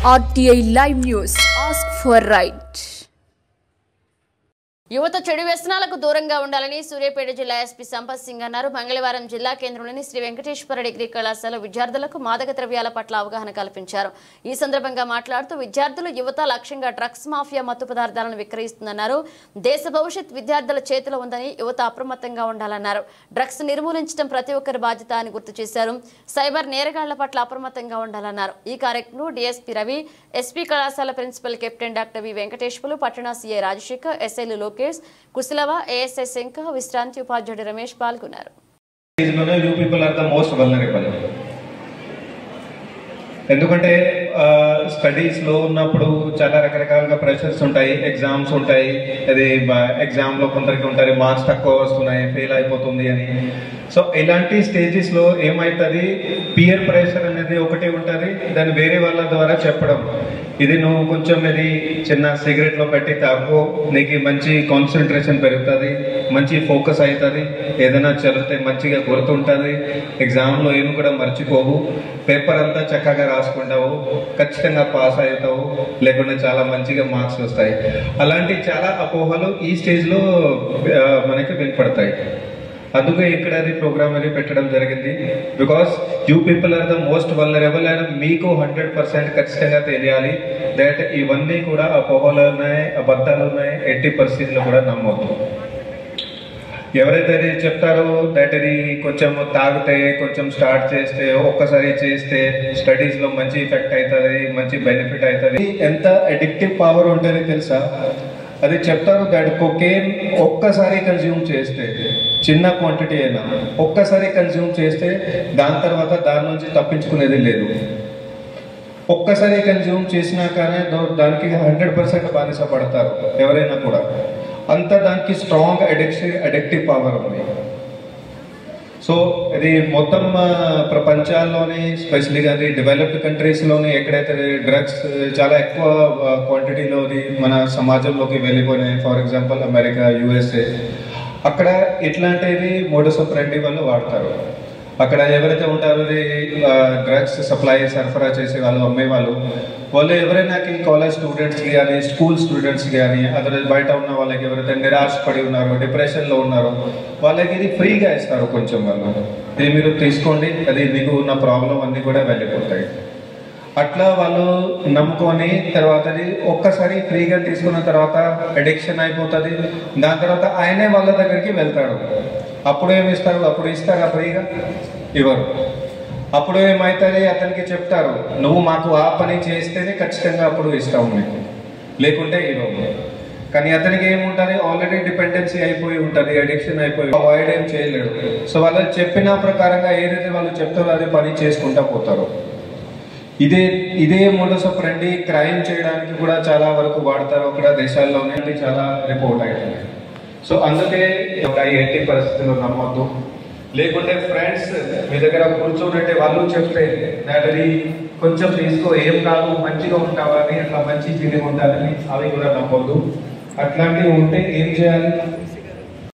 RTI Live News. Ask for right. యువత చెడు వ్యసనాలకు దూరంగా ఉండాలని సూర్యాపేట జిల్లా ఎస్పీ సంపత్ సింగ్ అన్నారు. మంగళవారం జిల్లా కేంద్రంలోని శ్రీ వెంకటేశ్వర డిగ్రీ కళాశాల విద్యార్థులకు మాదక ద్రవ్యాల పట్ల అవగాహన కల్పించారు. ఈ సందర్భంగా మాట్లాడుతూ విద్యార్థులు యువత లక్ష్యంగా డ్రగ్స్ మాఫియా మత్తు పదార్థాలను విక్రయిస్తుందన్నారు. దేశ భవిష్యత్ విద్యార్థుల చేతిలో ఉందని యువత అప్రమత్తంగా ఉండాలన్నారు. డ్రగ్స్ నిర్మూలించడం ప్రతి ఒక్కరి బాధ్యత అని గుర్తు చేశారు. సైబర్ నేరగాళ్ల పట్ల అప్రమత్తంగా ఉండాలన్నారు. ఈ కార్యక్రమంలో డిఎస్పీ రవి, ఎస్పీ కళాశాల principal captain doctor V Venkateswarlu, పట్టణ సిఐ రాజశేఖర్, ఎస్ఐలు కుశలవ, ఏఎస్ఐ శంకర్, విశ్రాంతి ఉపాధ్యాయుడు రమేష్ పాల్గొన్నారు. ఎందుకంటే స్టడీస్ లో ఉన్నప్పుడు చాలా రకరకాలుగా ప్రెషర్స్ ఉంటాయి, ఎగ్జామ్స్ ఉంటాయి. అది ఎగ్జామ్ లో కొందరికి ఉంటారు మార్క్స్ తక్కువ వస్తున్నాయి, ఫెయిల్ అయిపోతుంది అని. సో ఇలాంటి స్టేజెస్ లో ఏమైతుంది, పియర్ ప్రెషర్ అనేది ఒకటి ఉంటుంది. దాన్ని వేరే వాళ్ళ ద్వారా చెప్పడం, ఇది నువ్వు కొంచెం ఇది చిన్న సిగరెట్ లో పెట్టి తాగు, నీకు మంచి కాన్సన్ట్రేషన్ పెరుగుతుంది, మంచి ఫోకస్ అవుతుంది, ఏదైనా చదివితే మంచిగా గుర్తుంటుంది, ఎగ్జామ్ లో ఏమి కూడా మర్చిపోవు, పేపర్ అంతా చక్కగా రాసుకుంటావు, ఖచ్చితంగా పాస్ అవుతావు, లేకుంటే చాలా మంచిగా మార్క్స్ వస్తాయి. అలాంటి చాలా అపోహలు ఈ స్టేజ్ లో మనకి వినపడతాయి. అందుకే ఇక్కడ అది ప్రోగ్రామ్ అది పెట్టడం జరిగింది. Because you people are the most vulnerable and మీకు 100% ఖచ్చితంగా తెలియాలి దట్ ఇవన్నీ కూడా అపోహలు ఉన్నాయి, అబద్ధాలు ఉన్నాయి, 80% కూడా నమ్మొద్దు. ఎవరైతే చెప్తారో దట్ ఇది కొంచెం తాగితే, కొంచెం స్టార్ట్ చేస్తే, ఒక్కసారి చేస్తే స్టడీస్ లో మంచి ఎఫెక్ట్ అవుతుంది, మంచి బెనిఫిట్ అవుతుంది, ఎంత అడిక్టివ్ పవర్ ఉంటుంది తెలుసా? అది చెప్తారు దట్ కొకేన్ ఒక్కసారి కన్జ్యూమ్ చేస్తే, చిన్న క్వాంటిటీ అయినా ఒక్కసారి కన్జ్యూమ్ చేస్తే దాని తర్వాత దాని నుంచి తప్పించుకునేది లేదు. ఒక్కసారి కన్జ్యూమ్ చేసినాకనే దానికి 100% బానిస పడతారు ఎవరైనా కూడా. అంత దానికి స్ట్రాంగ్ అడిక్టివ్ పవర్ ఉంది. సో ఇది మొత్తం ప్రపంచాల్లోనే, స్పెషల్గా అది డెవలప్డ్ కంట్రీస్లోనే ఎక్కడైతే డ్రగ్స్ చాలా ఎక్కువ క్వాంటిటీలోది మన సమాజంలోకి వెళ్ళిపోయినాయి, ఫర్ ఎగ్జాంపుల్ అమెరికా, యుఎస్ఏ, అక్కడ ఇట్లాంటివి మోడస్ ఆపరెండి వాళ్ళు వాడతారు. అక్కడ ఎవరైతే ఉంటారో డ్రగ్స్ సరఫరా చేసే వాళ్ళు, అమ్మేవాళ్ళు, వాళ్ళు ఎవరైనా కాలేజ్ స్టూడెంట్స్ కానీ, స్కూల్ స్టూడెంట్స్ కానీ, అదే బయట ఉన్న వాళ్ళకి ఎవరైతే నిరాశపడి ఉన్నారో, డిప్రెషన్లో ఉన్నారో, వాళ్ళకి ఇది ఫ్రీగా ఇస్తారు. కొంచెం వాళ్ళు ఇది మీరు తీసుకోండి, అది మీకు ఉన్న ప్రాబ్లం అన్నీ కూడా వెళ్ళిపోతాయి. అట్లా వాళ్ళు నమ్ముకొని తర్వాత ఒక్కసారి ఫ్రీగా తీసుకున్న తర్వాత అడిక్షన్ అయిపోతుంది. దాని తర్వాత ఆయనే వాళ్ళ దగ్గరికి వెళ్తాడు. అప్పుడు ఏమి ఇస్తారు? అప్పుడు ఇస్తారా? ఫ్రీగా ఇవ్వరు. అప్పుడు ఏమవుతుంది, అతనికి చెప్తారు నువ్వు మాకు ఆ పని చేస్తేనే ఖచ్చితంగా అప్పుడు ఇస్తావు మీకు, లేకుంటే ఇవ్వవు. కానీ అతనికి ఏముంటుంది, ఆల్రెడీ డిపెండెన్సీ అయిపోయి ఉంటుంది, అడిక్షన్ అయిపోయి అవాయిడ్ ఏం చేయలేడు. సో వాళ్ళు చెప్పిన ప్రకారంగా ఏదైతే వాళ్ళు చెప్తారో అదే పని చేసుకుంటా పోతారు. ఇదే మోడస్ ఆపరెండి క్రైమ్ చేయడానికి కూడా చాలా వరకు వాడతారు. అక్కడ దేశాల్లోనే చాలా రిపోర్ట్ అవుతుంది. సో అందుకే 80% నమ్మొద్దు. లేకుంటే ఫ్రెండ్స్ మీ దగ్గర కూర్చోనంటే వాళ్ళు చెప్తే అది కొంచెం తీసుకో, ఏం కాదు, మంచిగా ఉంటావని, అట్లా మంచి ఫీలింగ్ ఉండాలని, అవి కూడా నమ్మొద్దు. అట్లాంటివి ఉంటే ఏం చేయాలి?